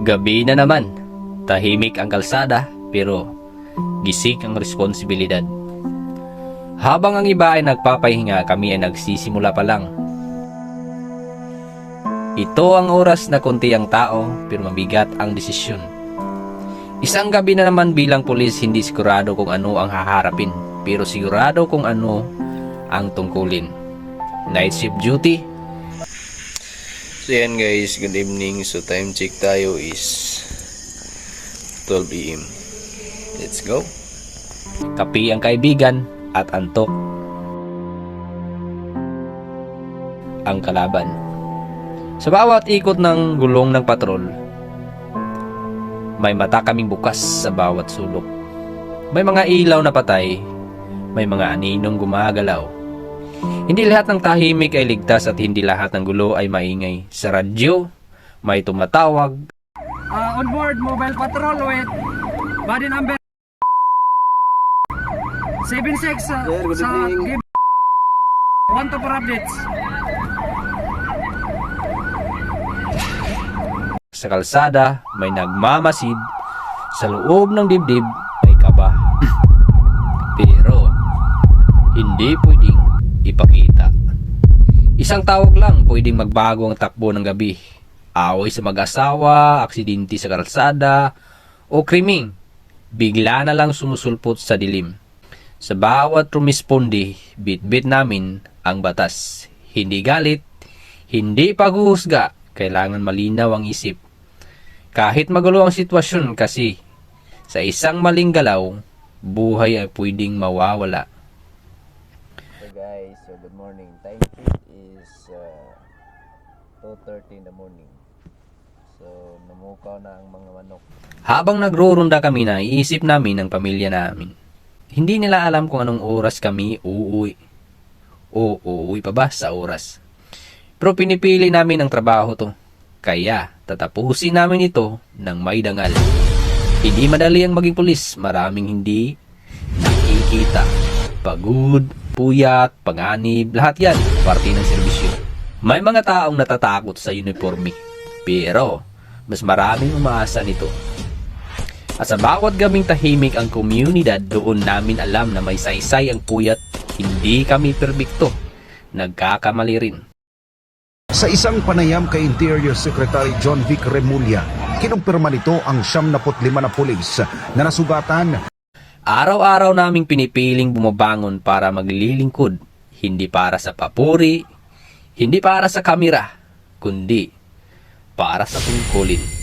Gabi na naman. Tahimik ang kalsada pero gising ang responsibilidad. Habang ang iba ay nagpapahinga, kami ay nagsisimula pa lang. Ito ang oras na konti ang tao pero mabigat ang desisyon. Isang gabi na naman bilang pulis, hindi sigurado kung ano ang haharapin pero sigurado kung ano ang tungkulin. Night shift duty. So yan guys, good evening. So time check tayo is 12 AM. Let's go. Kapi ang kaibigan at antok ang kalaban. Sa bawat ikot ng gulong ng patrol, may mata kaming bukas sa bawat sulok. May mga ilaw na patay, may mga aninong gumagalaw. Hindi lahat ng tahimik ay ligtas at hindi lahat ng gulo ay maingay. Sa radyo, may tumatawag. On board mobile patrol with body number 76 sa give 1 to 4 updates. Sa kalsada, may nagmamasid. Sa loob ng dibdib, may kaba. Pero, hindi pwedeng ipakita. Isang tawag lang pwedeng magbago ang takbo ng gabi. Away sa mag-asawa, aksidente sa kalsada, o krimeng bigla na lang sumusulpot sa dilim. Sa bawat rumisponde, bit-bit namin ang batas. Hindi galit, hindi paghuhusga, kailangan malinaw ang isip. Kahit magulo ang sitwasyon kasi sa isang maling galaw, buhay ay pwedeng mawawala. So guys, so good morning. Time check is 2:30 in the morning. So namukaw na ang mga manok. Habang nagrurunda kami, naiisip namin ang pamilya namin. Hindi nila alam kung anong oras kami uuwi. O uuwi pa ba sa oras? Pero pinipili namin ang trabaho to. Kaya tatapusin namin ito ng may dangal. Hindi madali ang maging pulis. Maraming hindi nakikita. Pagod, puyat, panganib, lahat yan parte ng serbisyo. May mga taong natatakot sa uniforme. Pero mas maraming umaasa nito. At sa bawat gabing tahimik ang komunidad, doon namin alam na may saysay ang puyat. Hindi kami perbikto. Nagkakamali rin. Sa isang panayam kay Interior Secretary John Vic Remulla, kinumpirma nito ang 75 na pulis na nasugatan. Araw-araw naming pinipiling bumabangon para maglilingkod. Hindi para sa papuri, hindi para sa kamera, kundi para sa tungkulin.